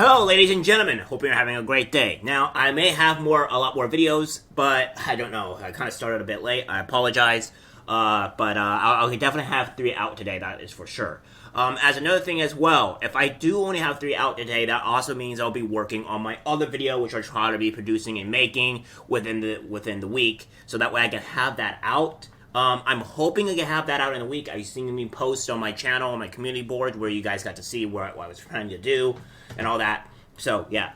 Hello, ladies and gentlemen. Hope you're having a great day. Now, I may have a lot more videos, but I don't know. I kind of started a bit late. I apologize. But I'll definitely have 3 out today. That is for sure. As another thing as well, if I do only have 3 out today, that also means I'll be working on my other video, which I'll try to be producing and making within the week, so that way I can have that out. I'm hoping I can have that out in a week. I've seen me post on my channel, on my community board, where you guys got to see what I was trying to do and all that. So, yeah.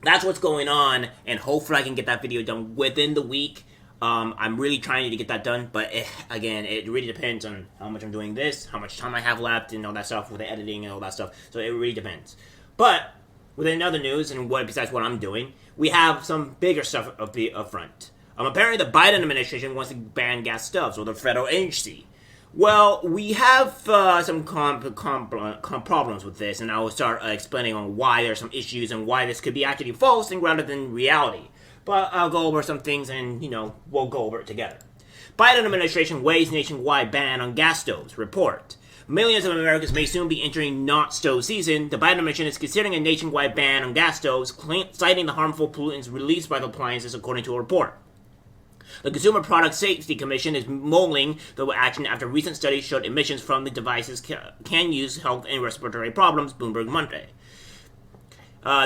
That's what's going on, and hopefully I can get that video done within the week. I'm really trying to get that done, but again, it really depends on how much I'm doing this, how much time I have left, and all that stuff with the editing and all that stuff. So it really depends. But, within other news, and besides what I'm doing, we have some bigger stuff up front. Apparently the Biden administration wants to ban gas stoves, or the federal agency. Well, we have some problems with this, and I will start explaining on why there are some issues and why this could be actually false and rather than reality. But I'll go over some things and, we'll go over it together. Biden administration weighs nationwide ban on gas stoves. Report. Millions of Americans may soon be entering not stove season. The Biden administration is considering a nationwide ban on gas stoves, citing the harmful pollutants released by the appliances, according to a report. The Consumer Product Safety Commission is mulling the action after recent studies showed emissions from the devices can use health and respiratory problems, Bloomberg Monday.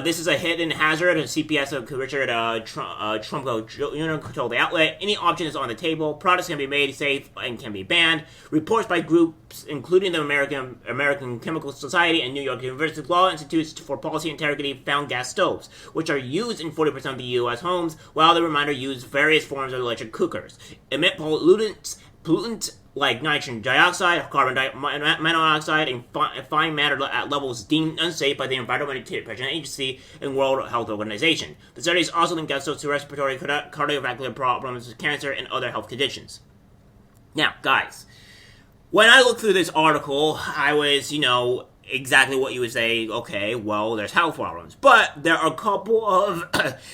This is a hidden hazard. CPS Richard Trump Jr. told the outlet, any option is on the table. Products can be made safe and can be banned. Reports by groups including the American Chemical Society and New York University Law Institutes for Policy Integrity found gas stoves, which are used in 40% of the U.S. homes, while the remainder use various forms of electric cookers, emit pollutants like nitrogen dioxide, carbon monoxide, and fine matter at levels deemed unsafe by the Environmental Protection Agency and World Health Organization. The studies also link gas stoves to respiratory, cardiovascular problems, cancer, and other health conditions. Now, guys, when I looked through this article, I was, exactly what you would say, okay, well, there's health problems. But there are a couple of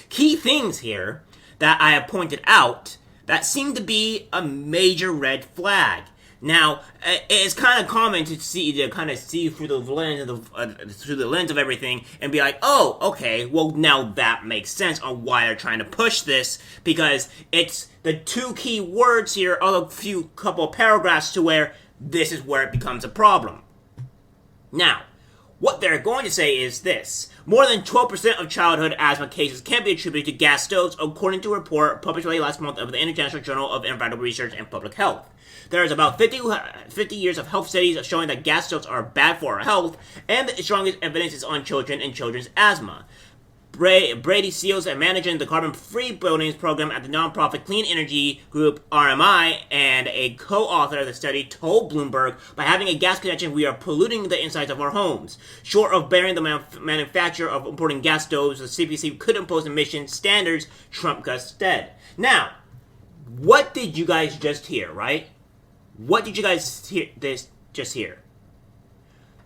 key things here that I have pointed out that seem to be a major red flag. Now, it's kind of common to see through the lens of everything and be like, oh, okay, well now that makes sense on why they're trying to push this, because it's the 2 key words here are a couple of paragraphs to where this is where it becomes a problem. Now, what they're going to say is this. More than 12% of childhood asthma cases can be attributed to gas stoves, according to a report published last month of the International Journal of Environmental Research and Public Health. There is about 50 years of health studies showing that gas stoves are bad for our health, and the strongest evidence is on children and children's asthma. Brady Seals, managing the carbon-free buildings program at the nonprofit Clean Energy Group RMI, and a co-author of the study, told Bloomberg, by having a gas connection, we are polluting the insides of our homes. Short of banning the manufacture of importing gas stoves, the CPC could impose emission standards, Trump said. Now, what did you guys just hear, right? What did you guys just hear?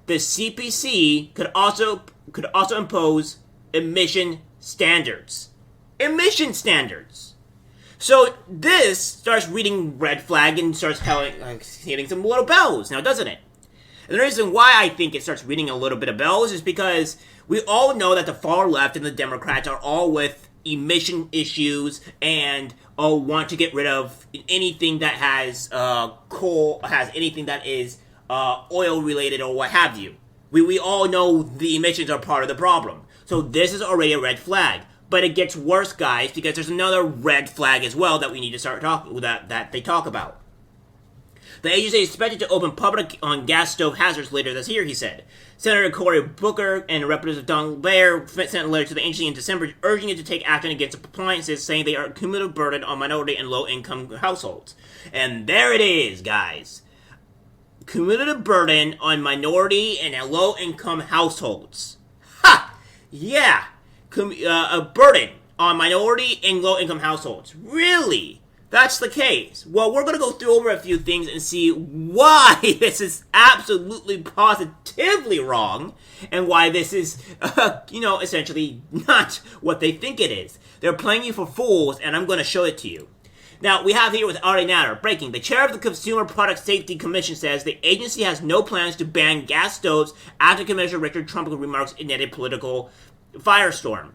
The CPC could also impose emission standards. Emission standards. So this starts reading red flag and starts hitting some little bells now, doesn't it? And the reason why I think it starts reading a little bit of bells is because we all know that the far left and the Democrats are all with emission issues and want to get rid of anything that has coal, has anything that is oil related or what have you. We all know the emissions are part of the problem. So this is already a red flag. But it gets worse, guys, because there's another red flag as well that we need to start talking that they talk about. The agency is expected to open public on gas stove hazards later this year, he said. Senator Cory Booker and Representative Don Blair sent a letter to the agency in December urging it to take action against appliances, saying they are a cumulative burden on minority and low-income households. And there it is, guys. Cumulative burden on minority and low-income households. Ha! Yeah, a burden on minority and low-income households. Really? That's the case. Well, we're going to go through over a few things and see why this is absolutely positively wrong and why this is, essentially not what they think it is. They're playing you for fools, and I'm going to show it to you. Now, we have here with Ari Natter, breaking. The chair of the Consumer Product Safety Commission says the agency has no plans to ban gas stoves after Commissioner Richard Trump's remarks ignited political firestorm.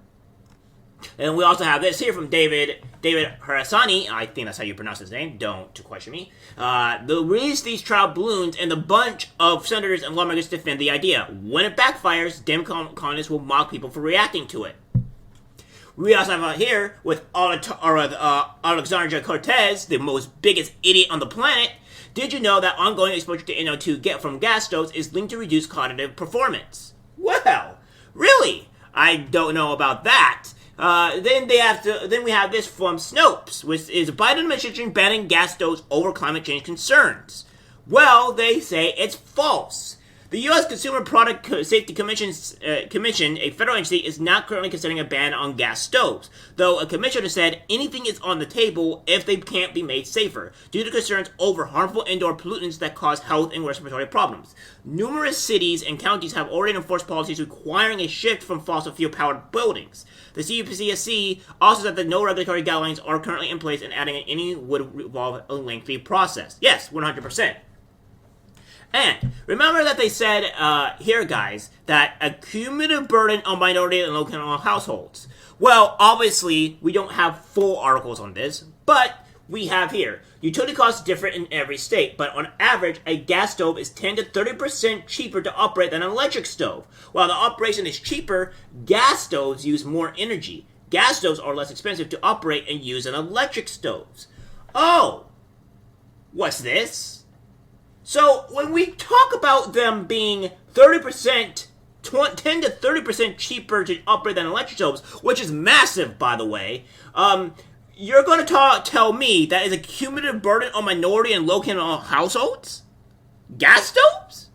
And we also have this here from David Harasani. I think that's how you pronounce his name. Don't question me. They'll release these trial balloons, and a bunch of senators and lawmakers defend the idea. When it backfires, Democrats will mock people for reacting to it. We also have here with Alexandria Cortez, the most biggest idiot on the planet. Did you know that ongoing exposure to NO2 get from gas stoves is linked to reduced cognitive performance? Well, really? I don't know about that. Then we have this from Snopes, which is Biden administration banning gas stoves over climate change concerns. Well, they say it's false. The U.S. Consumer Product Safety Commission, a federal agency, is not currently considering a ban on gas stoves, though a commissioner said anything is on the table if they can't be made safer, due to concerns over harmful indoor pollutants that cause health and respiratory problems. Numerous cities and counties have already enforced policies requiring a shift from fossil fuel-powered buildings. The CPSC also said that no regulatory guidelines are currently in place, and adding any would involve a lengthy process. Yes, 100%. And remember that they said here, guys, that a cumulative burden on minority and low-income households. Well, obviously, we don't have full articles on this, but we have here. Utility costs differ in every state, but on average, a gas stove is 10 to 30% cheaper to operate than an electric stove. While the operation is cheaper, gas stoves use more energy. Gas stoves are less expensive to operate and use than electric stoves. Oh, what's this? So, when we talk about them being 30%, 10 to 30% cheaper to operate than electric stoves, which is massive, by the way, you're going to tell me that is a cumulative burden on minority and low-income households? Gas stoves?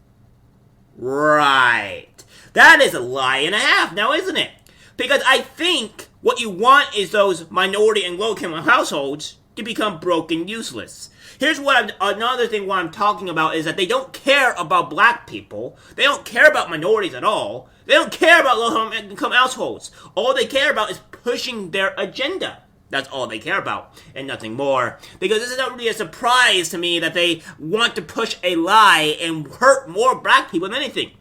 Right. That is a lie and a half now, isn't it? Because I think what you want is those minority and low-income households to become broke and useless. Here's another thing what I'm talking about is that they don't care about black people. They don't care about minorities at all. They don't care about low-income households. All they care about is pushing their agenda. That's all they care about, and nothing more. Because this is not really a surprise to me that they want to push a lie and hurt more black people than anything.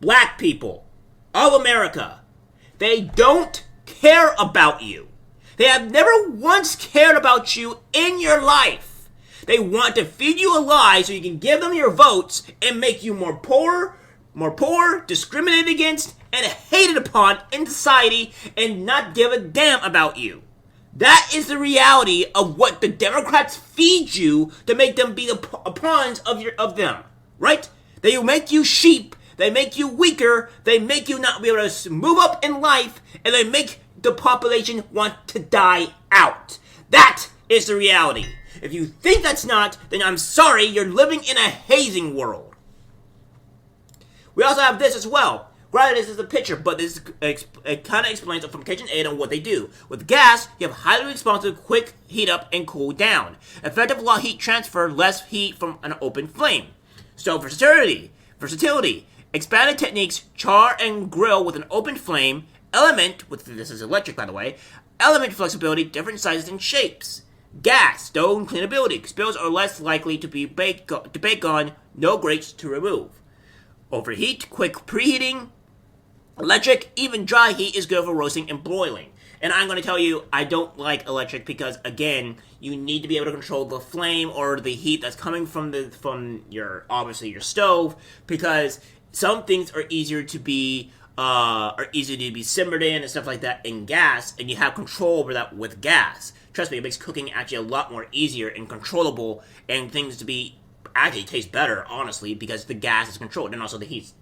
Black people of America, they don't care about you. They have never once cared about you in your life. They want to feed you a lie so you can give them your votes and make you more poor, discriminated against, and hated upon in society and not give a damn about you. That is the reality of what the Democrats feed you to make them be the pawns of them, right? They make you sheep, they make you weaker, they make you not be able to move up in life, and they make the population want to die out. That is the reality. If you think that's not, then I'm sorry, you're living in a hazing world. We also have this as well. Granted, this is a picture, but this it kind of explains from Kitchen Aid on what they do. With gas, you have highly responsive, quick heat up and cool down. Effective low heat transfer, less heat from an open flame. Stove versatility. Expanded techniques, char and grill with an open flame. This is electric by the way, element flexibility, different sizes and shapes. Gas, stove cleanability, spills are less likely to bake on, no grates to remove. Overheat, quick preheating. Electric, even dry heat is good for roasting and broiling. And I'm going to tell you, I don't like electric because, again, you need to be able to control the flame or the heat that's coming from your stove, because some things are easier to be simmered in and stuff like that in gas, and you have control over that with gas. Trust me, it makes cooking actually a lot more easier and controllable, and things to be actually taste better, honestly, because the gas is controlled, and also the heat's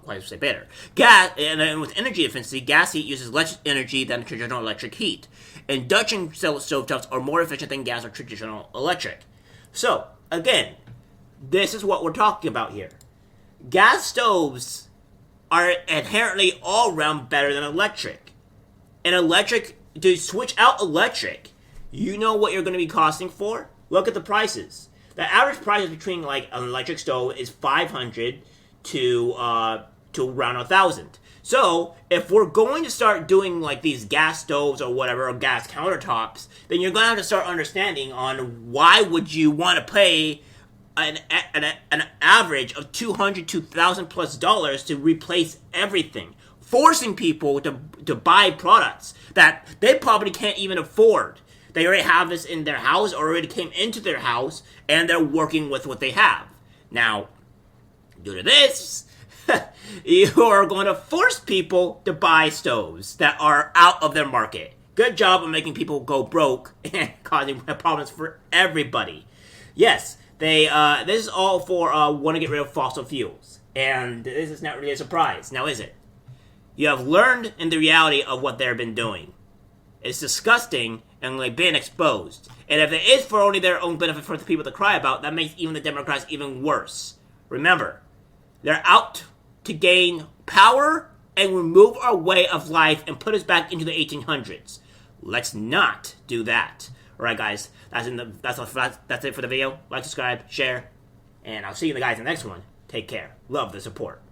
quite say better. Gas, and with energy efficiency, gas heat uses less energy than traditional electric heat. Induction stovetops are more efficient than gas or traditional electric. So, again, this is what we're talking about here. Gas stoves are inherently all around better than electric. And to switch out electric, you know what you're going to be costing for? Look at the prices. The average price between like an electric stove is $500 to to around 1,000. So, if we're going to start doing like these gas stoves or whatever, or gas countertops, then you're going to have to start understanding on why would you want to pay an average of $200 to $1,000+ to replace everything, forcing people to buy products that they probably can't even afford. They already have this in their house, or already came into their house, and they're working with what they have. Now, due to this, you are going to force people to buy stoves that are out of their market. Good job of making people go broke and causing problems for everybody. Yes, this is all for want to get rid of fossil fuels. And this is not really a surprise, now is it? You have learned in the reality of what they've been doing. It's disgusting and like being exposed. And if it is for only their own benefit for the people to cry about, that makes even the Democrats even worse. Remember, they're out to gain power and remove our way of life and put us back into the 1800s. Let's not do that. Alright guys, that's it for the video. Like, subscribe, share, and I'll see you guys in the next one. Take care. Love the support.